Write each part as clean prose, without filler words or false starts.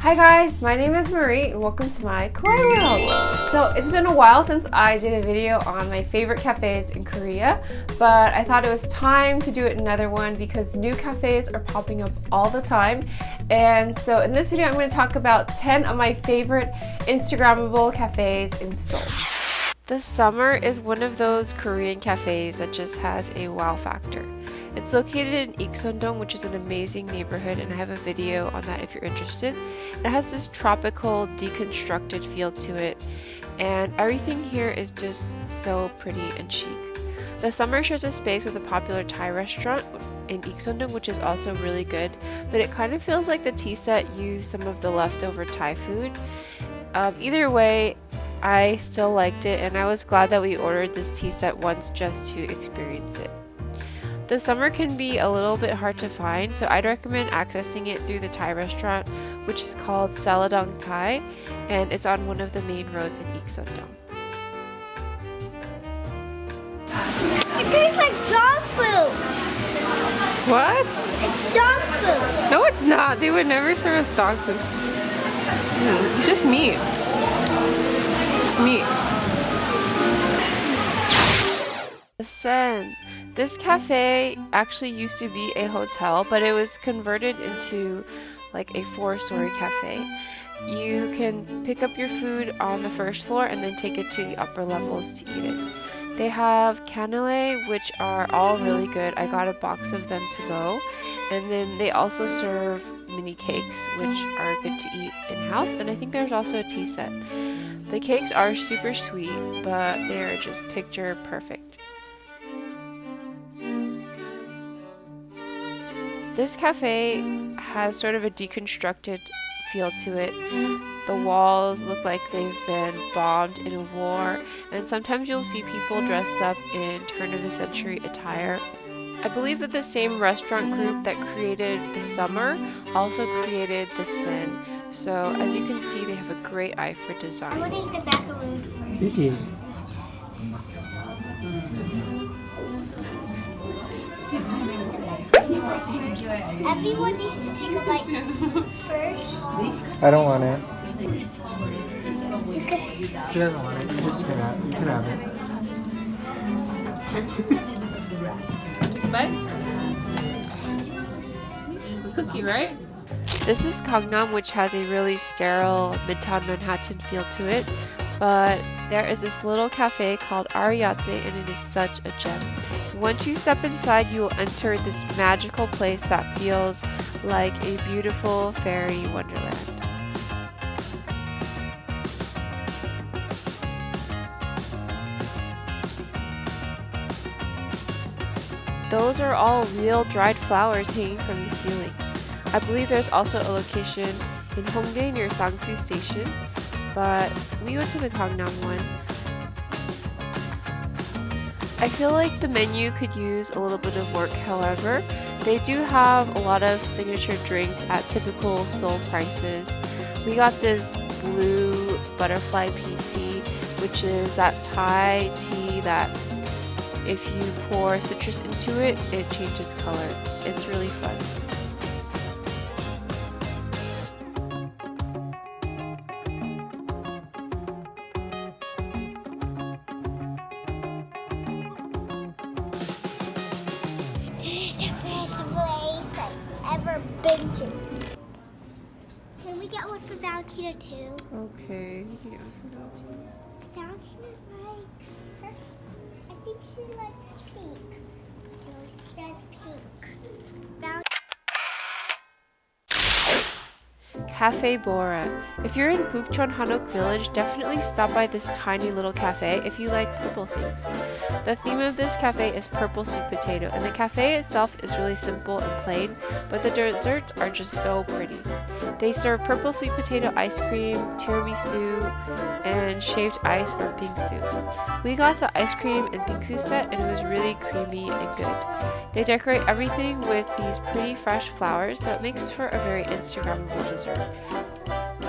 Hi guys, my name is Marie and welcome to my Kawaii World. So it's been a while since I did a video on my favorite cafes in Korea, but I thought it was time to do another one because new cafes are popping up all the time. And so in this video I'm going to talk about 10 of my favorite Instagrammable cafes in Seoul. The Summer is one of those Korean cafes that just has a wow factor. It's located in Ikseon-dong, which is an amazing neighborhood, and I have a video on that if you're interested. It has this tropical, deconstructed feel to it, and everything here is just so pretty and chic. The Summer shares a space with a popular Thai restaurant in Ikseon-dong, which is also really good, but it kind of feels like the tea set used some of the leftover Thai food. Either way, I still liked it, and I was glad that we ordered this tea set once just to experience it. The Summer can be a little bit hard to find, so I'd recommend accessing it through the Thai restaurant, which is called Seoul-dong Thai, and it's on one of the main roads in Ikseon-dong. It tastes like dog food. What? It's dog food. No, it's not. They would never serve us dog food. It's just meat. It's meat. The Seine. This cafe actually used to be a hotel, but it was converted into like a 4-story cafe. You can pick up your food on the first floor and then take it to the upper levels to eat it. They have cannelé, which are all really good. I got a box of them to go. And then they also serve mini cakes, which are good to eat in-house. And I think there's also a tea set. The cakes are super sweet, but they're just picture perfect. This cafe has sort of a deconstructed feel to it. The walls look like they've been bombed in a war, and sometimes you'll see people dressed up in turn-of-the-century attire. I believe that the same restaurant group that created the Summer also created the Seine. So as you can see, they have a great eye for design. What is the macaroon first? It is. Everyone needs to take a bite first. I don't want it. You could, She doesn't want it. You can have it. It's a cookie, right? This is Gangnam, which has a really sterile Midtown Manhattan feel to it, but there is this little cafe called Arriate, and it is such a gem. Once you step inside, you will enter this magical place that feels like a beautiful fairy wonderland. Those are all real dried flowers hanging from the ceiling. I believe there's also a location in Hongdae near Sangsu Station, but we went to the Gangnam one. I feel like the menu could use a little bit of work, however. They do have a lot of signature drinks at typical Seoul prices. We got this blue butterfly pea tea, which is that Thai tea that if you pour citrus into it, it changes color. It's really fun. this is the best place I've ever been to. Can we get one for Valentina too? Okay. Yeah. Valentina likes her. I think she likes pink. So it says pink. Cafe Bora. If you're in Bukchon Hanok Village, definitely stop by this tiny little cafe if you like purple things. The theme of this cafe is purple sweet potato, and the cafe itself is really simple and plain, but the desserts are just so pretty. They serve purple sweet potato ice cream, tiramisu, and shaved ice or bingsu. We got the ice cream and bingsu set, and it was really creamy and good. They decorate everything with these pretty fresh flowers, so it makes for a very Instagrammable dessert.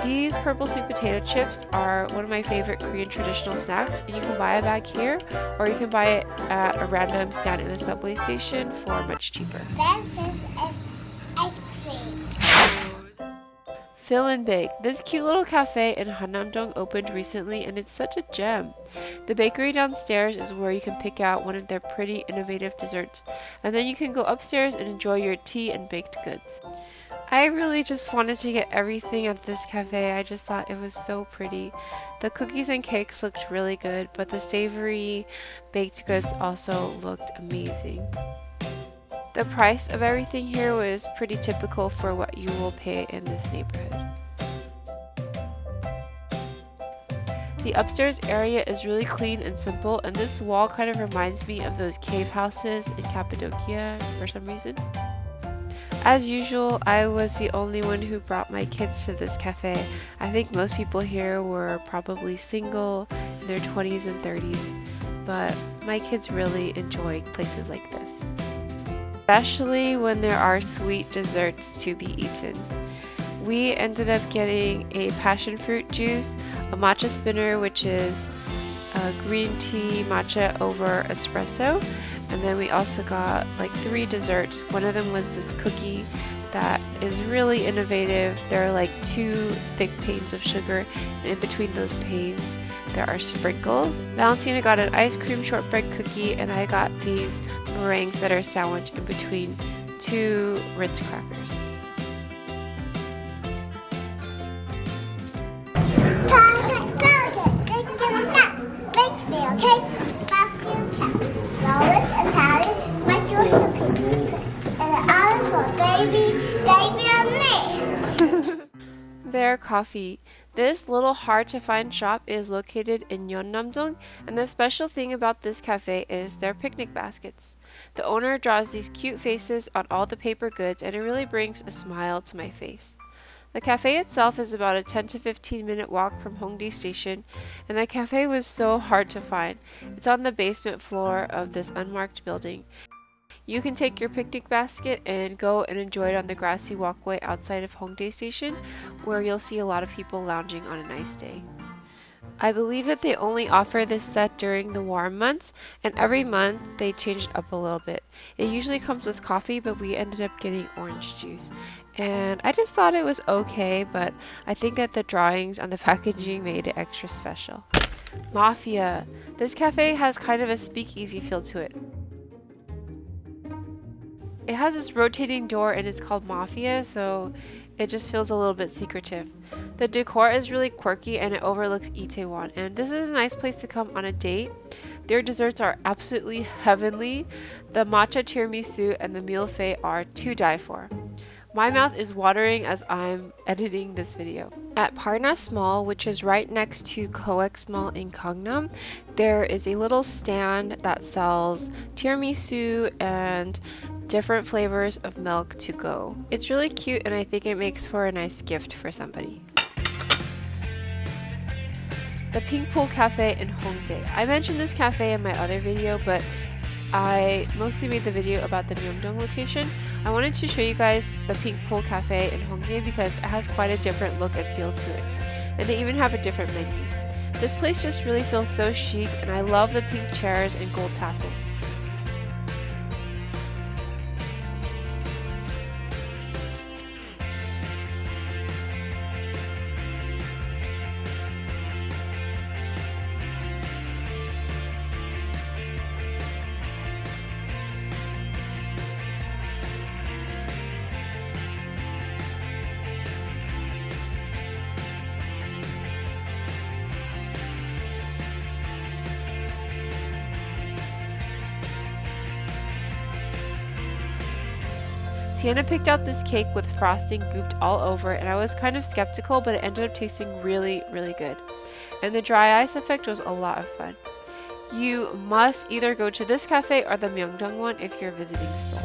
These purple sweet potato chips are one of my favorite Korean traditional snacks, and you can buy a bag here, or you can buy it at a random stand in a subway station for much cheaper. This is ice cream. 필인베이크. This cute little cafe in Hannam-dong opened recently and it's such a gem. The bakery downstairs is where you can pick out one of their pretty innovative desserts, and then you can go upstairs and enjoy your tea and baked goods. I really just wanted to get everything at this cafe. I just thought it was so pretty. The cookies and cakes looked really good, but the savory baked goods also looked amazing. The price of everything here was pretty typical for what you will pay in this neighborhood. The upstairs area is really clean and simple, and this wall kind of reminds me of those cave houses in Cappadocia for some reason. As usual, I was the only one who brought my kids to this cafe. I think most people here were probably single, in their 20s and 30s, but my kids really enjoy places like this, especially when there are sweet desserts to be eaten. We ended up getting a passion fruit juice, a matcha spinner, which is green tea matcha over espresso, and then we also got like 3 desserts. One of them was this cookie that is really innovative. There are like 2 thick panes of sugar, and in between those panes there are sprinkles. Valentina got an ice cream shortbread cookie, and I got these meringues that are sandwiched in between 2 Ritz crackers. Their coffee. This little hard to find shop is located in Yeoksam-dong, and the special thing about this cafe is their picnic baskets. The owner draws these cute faces on all the paper goods, and it really brings a smile to my face. The cafe itself is about a 10 to 15 minute walk from Hongdae station, and the cafe was so hard to find. It's on the basement floor of this unmarked building. You can take your picnic basket and go and enjoy it on the grassy walkway outside of Hongdae station, where you'll see a lot of people lounging on a nice day. I believe that they only offer this set during the warm months, and every month they change it up a little bit. It usually comes with coffee, but we ended up getting orange juice. And I just thought it was okay, but I think that the drawings on the packaging made it extra special. Mafia. This cafe has kind of a speakeasy feel to it. It has this rotating door and it's called Mafia, so it just feels a little bit secretive. The decor is really quirky and it overlooks Itaewon, and this is a nice place to come on a date. Their desserts are absolutely heavenly. The matcha tiramisu and the milfei are to die for. My mouth is watering as I'm editing this video. At Parnas Mall, which is right next to COEX Mall in Gangnam, there is a little stand that sells tiramisu and different flavors of milk to go. It's really cute, and I think it makes for a nice gift for somebody. The 핑크풀카페 in Hongdae. I mentioned this cafe in my other video, but I mostly made the video about the Myeongdong location. I wanted to show you guys the 핑크풀카페 in Hongdae because it has quite a different look and feel to it. And they even have a different menu. This place just really feels so chic, and I love the pink chairs and gold tassels. Sienna picked out this cake with frosting gooped all over, and I was kind of skeptical, but it ended up tasting really, really good. And the dry ice effect was a lot of fun. You must either go to this cafe or the Myeongdong one if you're visiting Seoul.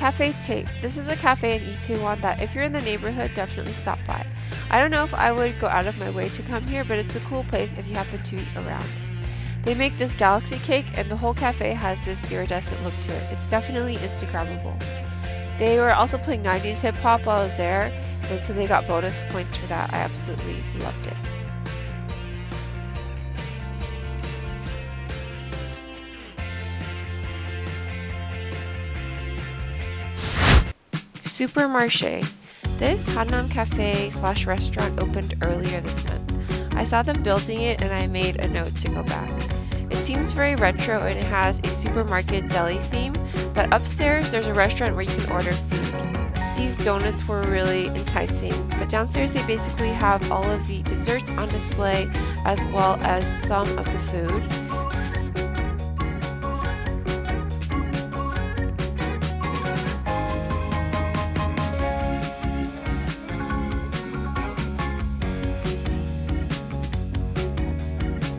Cafe Tape. This is a cafe in Itaewon that if you're in the neighborhood, definitely stop by. I don't know if I would go out of my way to come here, but it's a cool place if you happen to be around. They make this galaxy cake and the whole cafe has this iridescent look to it. It's definitely Instagrammable. They were also playing 90s hip hop while I was there, and so they got bonus points for that. I absolutely loved it. Supermarché. This Hannam Cafe / restaurant opened earlier this month. I saw them building it and I made a note to go back. It seems very retro and it has a supermarket deli theme, but upstairs there's a restaurant where you can order food. These donuts were really enticing, but downstairs they basically have all of the desserts on display as well as some of the food.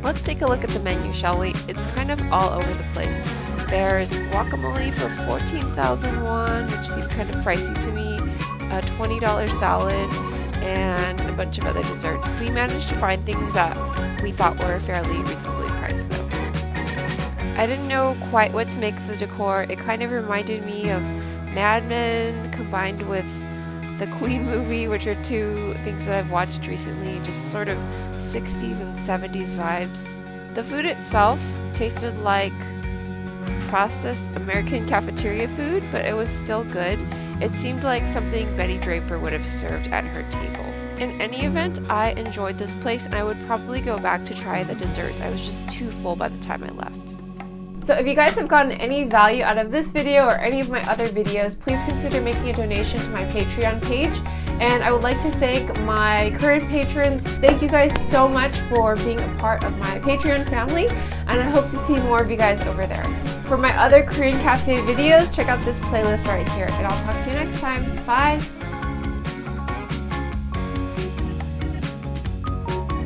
Let's take a look at the menu, shall we? It's kind of all over the place. There's guacamole for 14,000 won, which seemed kind of pricey to me, a $20 salad, and a bunch of other desserts. We managed to find things that we thought were fairly reasonably priced though. I didn't know quite what to make of the decor. It kind of reminded me of Mad Men combined with the Queen movie, which are two things that I've watched recently, just sort of 60s and 70s vibes. The food itself tasted like processed American cafeteria food, but it was still good. It seemed like something Betty Draper would have served at her table. In any event, I enjoyed this place and I would probably go back to try the desserts. I was just too full by the time I left. So if you guys have gotten any value out of this video or any of my other videos, please consider making a donation to my Patreon page. And I would like to thank my current patrons. Thank you guys so much for being a part of my Patreon family, and I hope to see more of you guys over there. For my other Korean cafe videos, check out this playlist right here, and I'll talk to you next time. Bye!